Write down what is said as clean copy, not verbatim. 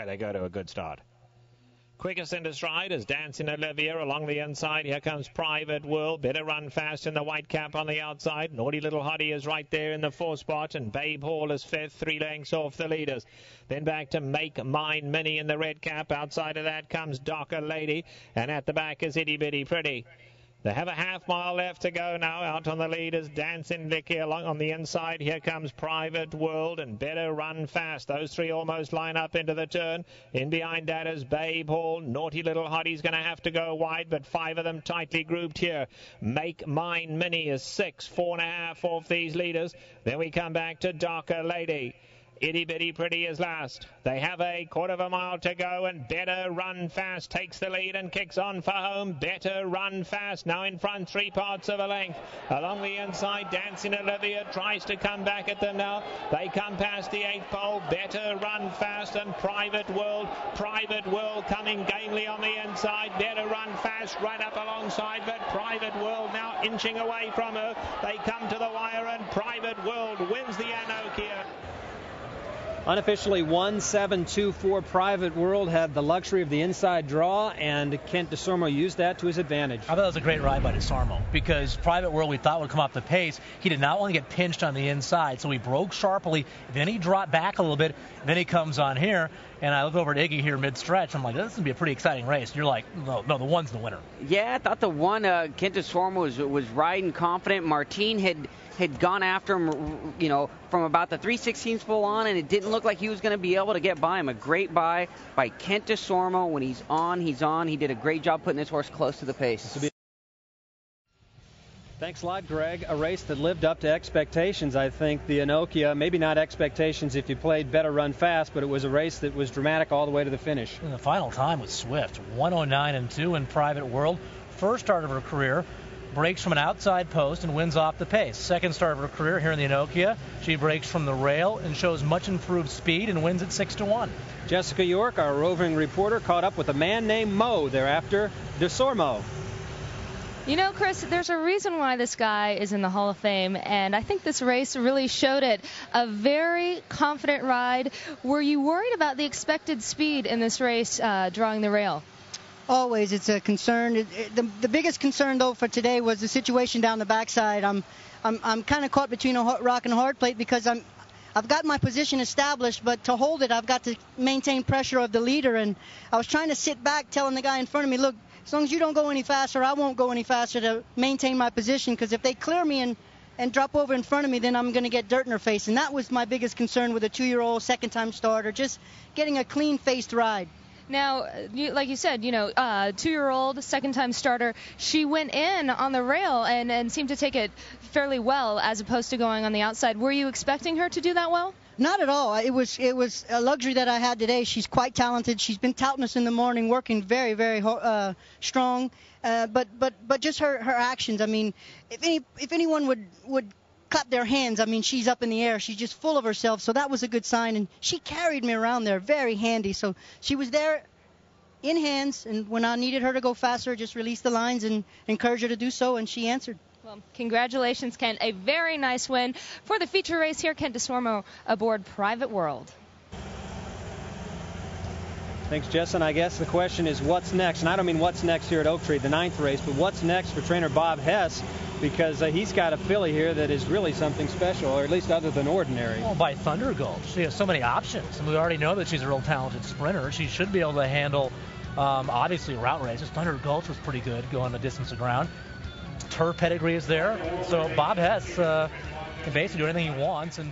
they go to a good start. Quickest into stride is Dancing Olivia along the inside. Here comes Private World. Better Run Fast in the white cap on the outside. Naughty Little Hottie is right there in the 4th spot. And Babe Hall is 5th, 3 lengths off the leaders. Then back to Make Mine Minnie in the red cap. Outside of that comes Darker Lady. And at the back is Itty Bitty Pretty. They have a half-mile left to go now. Out on the lead is Dancing Vicky. Along on the inside, here comes Private World and Better Run Fast. Those three almost line up into the turn. In behind that is Babe Hall. Naughty Little Hottie's going to have to go wide, but 5 of them tightly grouped here. Make Mine Minnie is 6, 4.5 off these leaders. Then we come back to Darker Lady. Itty Bitty Pretty is last. They have a quarter of a mile to go, and Better Run Fast takes the lead and kicks on for home. Better Run Fast now in front, 3 parts of a length. Along the inside, Dancing Olivia tries to come back at them now. They come past the 8th pole. Better Run Fast and Private World. Private World coming gamely on the inside. Better Run Fast right up alongside, but Private World now inching away from her. They come to the wire, and Private World wins the Anaokia. Unofficially 1-7-2-4. Private World had the luxury of the inside draw, and Kent DeSormo used that to his advantage. I thought that was a great ride by DeSormo, because Private World we thought would come off the pace. He did not want to get pinched on the inside, so he broke sharply, then he dropped back a little bit, then he comes on here, and I look over at Iggy here mid-stretch. I'm like, this is going to be a pretty exciting race. And you're like, no, the 1's the winner. Yeah, I thought the 1, Kent DeSormo was riding confident. Martine had gone after him, from about the 3/16 full on, and it didn't look like he was going to be able to get by him. A great buy by Kent DeSormo. When he's on, he's on. He did a great job putting this horse close to the pace. Thanks a lot, Greg. A race that lived up to expectations, I think. The Anaokia, maybe not expectations if you played Better Run Fast, but it was a race that was dramatic all the way to the finish. And the final time was swift. 1:09.2 in Private World. First start of her career. Breaks from an outside post and wins off the pace. Second start of her career here in the Anaokia. She breaks from the rail and shows much improved speed and wins at 6-1. Jessica York, our roving reporter, caught up with a man named Mo thereafter, DeSormo. Chris, there's a reason why this guy is in the Hall of Fame, and I think this race really showed it. A very confident ride. Were you worried about the expected speed in this race drawing the rail? Always, it's a concern. The biggest concern, though, for today was the situation down the backside. I'm kind of caught between a rock and a hard plate because I've got my position established, but to hold it, I've got to maintain pressure of the leader. And I was trying to sit back, telling the guy in front of me, look, as long as you don't go any faster, I won't go any faster to maintain my position, because if they clear me and drop over in front of me, then I'm going to get dirt in her face. And that was my biggest concern with a 2-year-old, second-time starter, just getting a clean-faced ride. Now, like you said, 2-year-old, second-time starter. She went in on the rail and seemed to take it fairly well as opposed to going on the outside. Were you expecting her to do that well? Not at all. It was a luxury that I had today. She's quite talented. She's been touting us in the morning, working very, very strong. But just her actions. I mean, if anyone would clap their hands, I mean, she's up in the air. She's just full of herself. So that was a good sign. And she carried me around there, very handy. So she was there in hands. And when I needed her to go faster, just released the lines and encouraged her to do so. And she answered. Well, congratulations, Kent. A very nice win for the feature race here. Kent DeSormo aboard Private World. Thanks, Jess. And I guess the question is what's next? And I don't mean what's next here at Oak Tree, the 9th race, but what's next for trainer Bob Hess? Because he's got a filly here that is really something special, or at least other than ordinary. Well, by Thunder Gulch, she has so many options. And we already know that she's a real talented sprinter. She should be able to handle, obviously, route races. Thunder Gulch was pretty good going the distance of ground. Her pedigree is there. So Bob Hess can basically do anything he wants. And